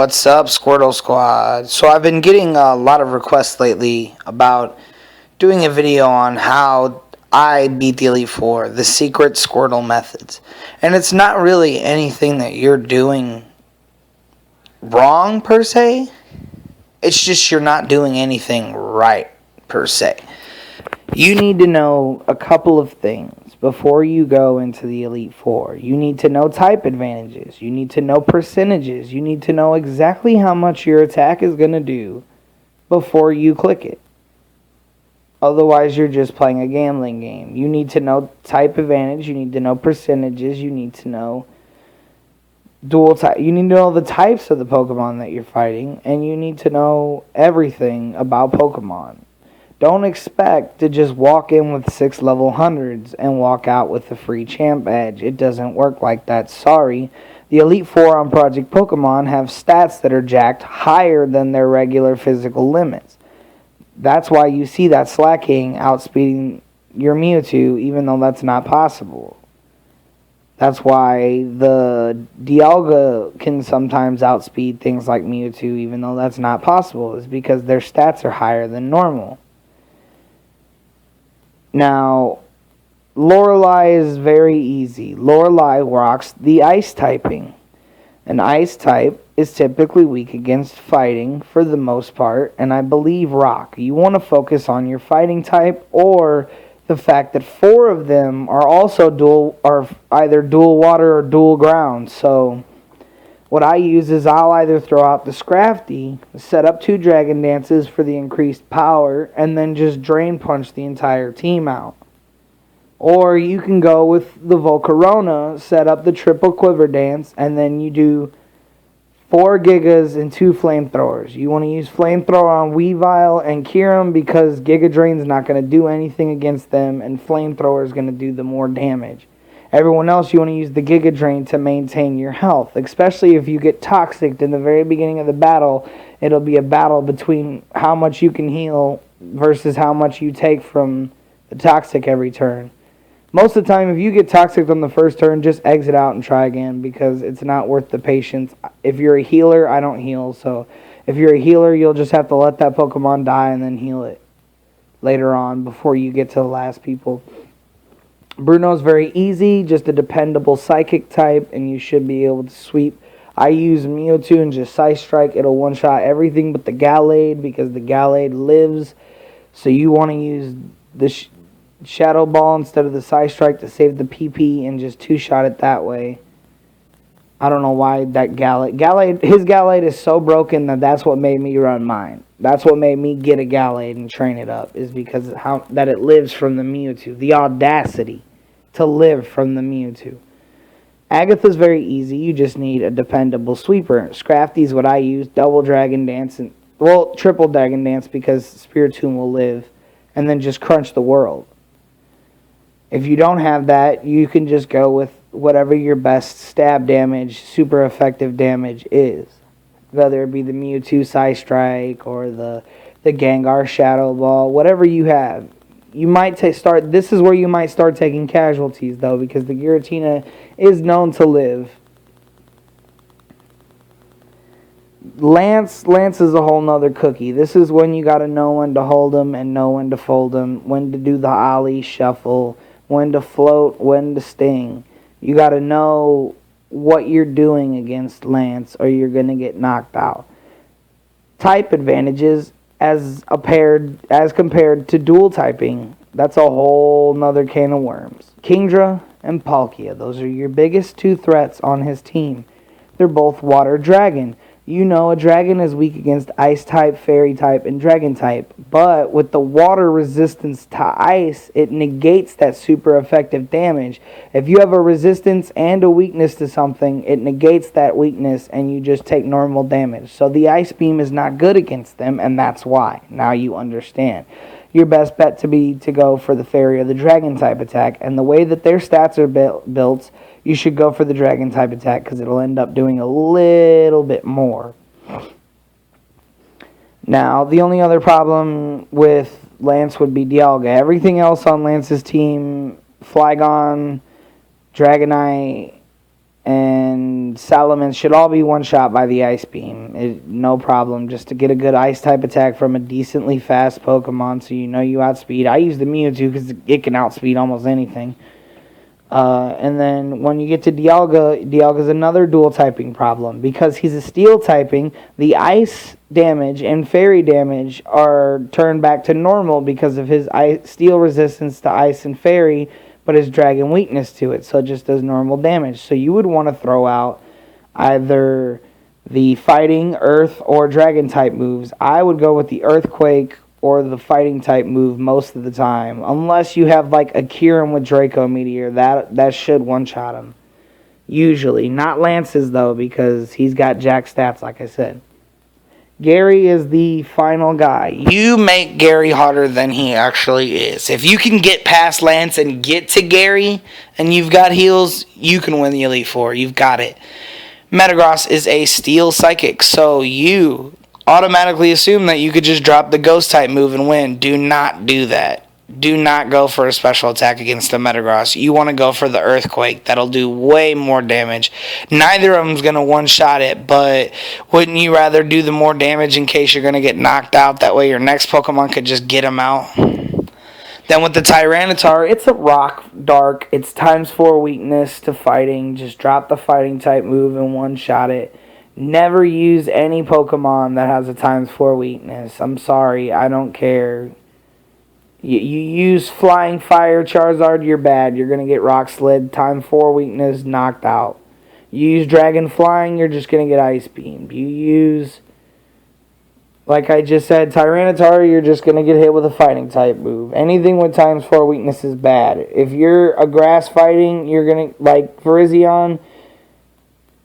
What's up, Squirtle Squad? So I've been getting a lot of requests lately about doing a video on how I beat the Elite Four, the secret Squirtle methods. And it's not really anything that you're doing wrong, per se. It's just you're not doing anything right, per se. You need to know a couple of things before you go into the Elite Four. You need to know type advantages. You need to know percentages. You need to know exactly how much your attack is going to do before you click it. Otherwise, you're just playing a gambling game. You need to know type advantage. You need to know percentages. You need to know dual type. You need to know the types of the Pokemon that you're fighting. And you need to know everything about Pokemon. Don't expect to just walk in with 6 level 100s and walk out with a free champ badge. It doesn't work like that. Sorry. The Elite Four on Project Pokemon have stats that are jacked higher than their regular physical limits. That's why you see that SLAKING outspeeding your Mewtwo, even though that's not possible. That's why the Dialga can sometimes outspeed things like Mewtwo, even though that's not possible. It's because their stats are higher than normal. Now, Lorelei is very easy. Lorelei rocks the ice typing. An ice type is typically weak against fighting for the most part, and I believe rock. You want to focus on your fighting type or the fact that 4 of them are also either dual water or dual ground. So what I use is I'll either throw out the Scrafty, set up 2 Dragon Dances for the increased power, and then just Drain Punch the entire team out. Or you can go with the Volcarona, set up the triple Quiver Dance, and then you do 4 Gigas and 2 Flamethrowers. You want to use Flamethrower on Weavile and Kyurem because Giga Drain's not going to do anything against them, and Flamethrower is going to do the more damage. Everyone else, you want to use the Giga Drain to maintain your health. Especially if you get toxicked in the very beginning of the battle, it'll be a battle between how much you can heal versus how much you take from the toxic every turn. Most of the time, if you get toxicked on the first turn, just exit out and try again because it's not worth the patience. If you're a healer, I don't heal. So if you're a healer, you'll just have to let that Pokemon die and then heal it later on before you get to the last people. Bruno's very easy, just a dependable psychic type, and you should be able to sweep. I use Mewtwo and just Psy Strike. It'll one-shot everything but the Gallade because the Gallade lives. So you want to use the Shadow Ball instead of the Psy Strike to save the PP and just 2-shot it that way. I don't know why that his Gallade is so broken that's what made me run mine. That's what made me get a Gallade and train it up, is because that it lives from the Mewtwo. The audacity to live from the Mewtwo. Agatha's very easy. You just need a dependable sweeper. Scrafty's what I use. Double Dragon Dance. Triple Dragon Dance because Spiritomb will live. And then just crunch the world. If you don't have that, you can just go with whatever your best stab damage, super effective damage is. Whether it be the Mewtwo Psy Strike or the Gengar Shadow Ball, whatever you have. You might this is where you might start taking casualties though, because the Giratina is known to live. Lance is a whole nother cookie. This is when you gotta know when to hold them and know when to fold them, when to do the Ollie shuffle, when to float, when to sting. You gotta know what you're doing against Lance or you're going to get knocked out. Type advantages as compared to dual typing, that's a whole nother can of worms. Kingdra and Palkia, those are your biggest 2 threats on his team. They're both water dragon. You know a dragon is weak against ice type, fairy type, and dragon type. But with the water resistance to ice, it negates that super effective damage. If you have a resistance and a weakness to something, it negates that weakness and you just take normal damage. So the ice beam is not good against them, and that's why. Now you understand. Your best bet to go for the fairy or the dragon type attack. And the way that their stats are built, you should go for the dragon type attack because it'll end up doing a little bit more. Now, the only other problem with Lance would be Dialga. Everything else on Lance's team, Flygon, Dragonite, and Salamence should all be one shot by the Ice Beam. No problem, just to get a good Ice type attack from a decently fast Pokemon so you know you outspeed. I use the Mewtwo because it can outspeed almost anything. And then when you get to Dialga, Dialga's another dual typing problem. Because he's a steel typing, the ice damage and fairy damage are turned back to normal because of his steel resistance to ice and fairy, but his dragon weakness to it, so it just does normal damage. So you would want to throw out either the fighting, earth, or dragon type moves. I would go with the earthquake or the fighting type move most of the time, unless you have like a Kyurem with Draco Meteor. That should one-shot him. Usually. Not Lance's though, because he's got jack stats, like I said. Gary is the final guy. You make Gary harder than he actually is. If you can get past Lance and get to Gary, and you've got heals, you can win the Elite Four. You've got it. Metagross is a Steel Psychic, so you automatically assume that you could just drop the Ghost type move and win. Do not do that. Do not go for a special attack against the Metagross. You want to go for the Earthquake. That'll do way more damage. Neither of them's going to one-shot it, but wouldn't you rather do the more damage in case you're going to get knocked out? That way your next Pokemon could just get him out. Then with the Tyranitar, it's a rock dark. It's ×4 weakness to fighting. Just drop the fighting type move and one-shot it. Never use any Pokemon that has a ×4 weakness. I'm sorry, I don't care. You use Flying Fire Charizard, you're bad. You're going to get Rock Slid, ×4 weakness, knocked out. You use Dragon Flying, you're just going to get Ice Beam. You use, like I just said, Tyranitar, you're just going to get hit with a fighting type move. Anything with ×4 weakness is bad. If you're a grass fighting, you're going to, like Virizion,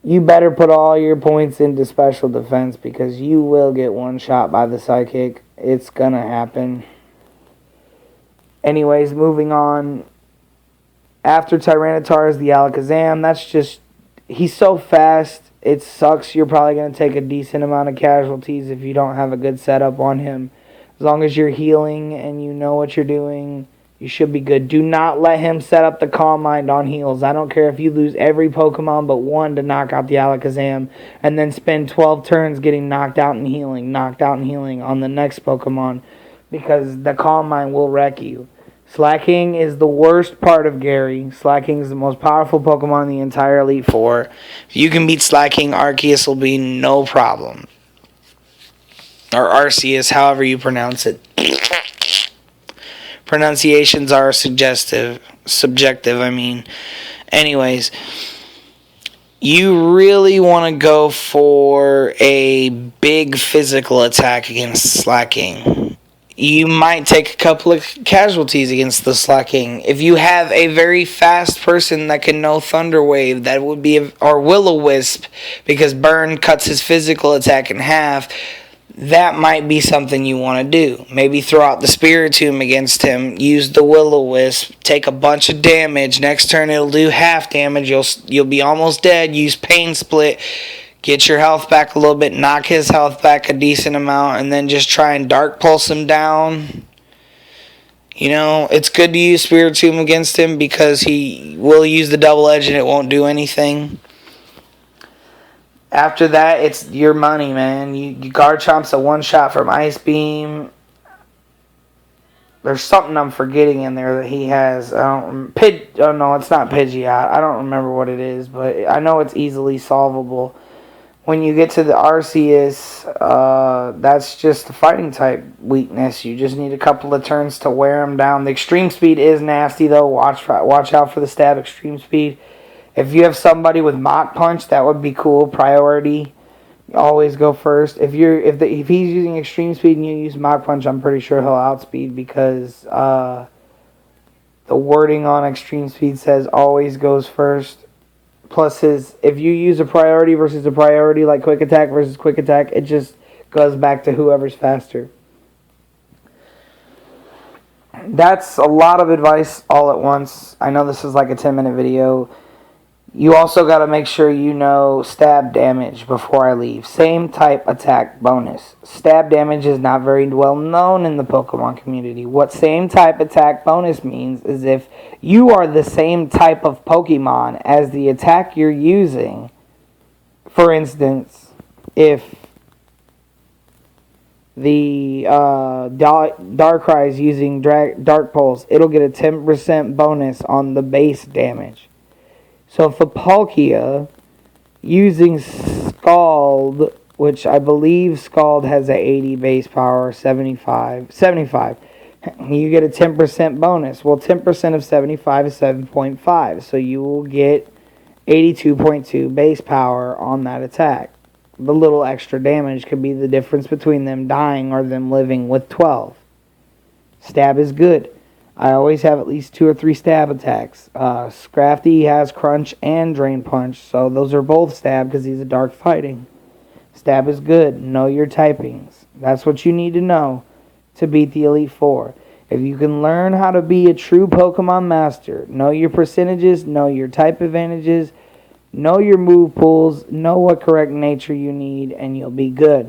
you better put all your points into special defense because you will get one shot by the Psychic. It's going to happen. Anyways, moving on. After Tyranitar is the Alakazam. That's just, he's so fast. It sucks. You're probably going to take a decent amount of casualties if you don't have a good setup on him. As long as you're healing and you know what you're doing, you should be good. Do not let him set up the Calm Mind on heals. I don't care if you lose every Pokemon but one to knock out the Alakazam and then spend 12 turns getting knocked out and healing on the next Pokemon, because the Calm Mind will wreck you. Slaking is the worst part of Gary. Slaking is the most powerful Pokemon in the entire Elite Four. If you can beat Slaking, Arceus will be no problem. Or Arceus, however you pronounce it. Pronunciations are subjective, Anyways, you really want to go for a big physical attack against Slaking. You might take a couple of casualties against the Slaking. If you have a very fast person that can know Thunder Wave, that would be, or Will-O-Wisp, because Burn cuts his physical attack in half, that might be something you want to do. Maybe throw out the Spiritomb against him, use the Will-O-Wisp, take a bunch of damage. Next turn it'll do half damage. You'll be almost dead. Use Pain Split. Get your health back a little bit, knock his health back a decent amount, and then just try and Dark Pulse him down. You know, it's good to use Spiritomb against him because he will use the Double Edge and it won't do anything. After that, it's your money, man. You Garchomp's a one-shot from Ice Beam. There's something I'm forgetting in there that he has. Oh no, it's not Pidgeot. I don't remember what it is, but I know it's easily solvable. When you get to the Arceus, that's just a fighting type weakness. You just need a couple of turns to wear him down. The Extreme Speed is nasty, though. Watch out for the stab Extreme Speed. If you have somebody with Mach Punch, that would be cool. Priority. Always go first. If he's using Extreme Speed and you use Mach Punch, I'm pretty sure he'll outspeed because the wording on Extreme Speed says always goes first. Plus if you use a priority versus a priority, like Quick Attack versus Quick Attack, it just goes back to whoever's faster. That's a lot of advice all at once. I know this is like a 10-minute video. You also got to make sure you know stab damage before I leave. Same type attack bonus. Stab damage is not very well known in the Pokemon community. What same type attack bonus means is if you are the same type of Pokemon as the attack you're using. For instance, if the Darkrai is using Dark Pulse, it'll get a 10% bonus on the base damage. So if a Palkia using Scald, which I believe Scald has a 80 base power, 75, you get a 10% bonus. Well, 10% of 75 is 7.5, so you will get 82.2 base power on that attack. The little extra damage could be the difference between them dying or them living with 12. Stab is good. I always have at least 2 or 3 stab attacks. Scrafty has Crunch and Drain Punch, so those are both stab because he's a dark fighting. Stab is good. Know your typings. That's what you need to know to beat the Elite Four. If you can learn how to be a true Pokemon master, know your percentages, know your type advantages, know your move pools, know what correct nature you need, and you'll be good.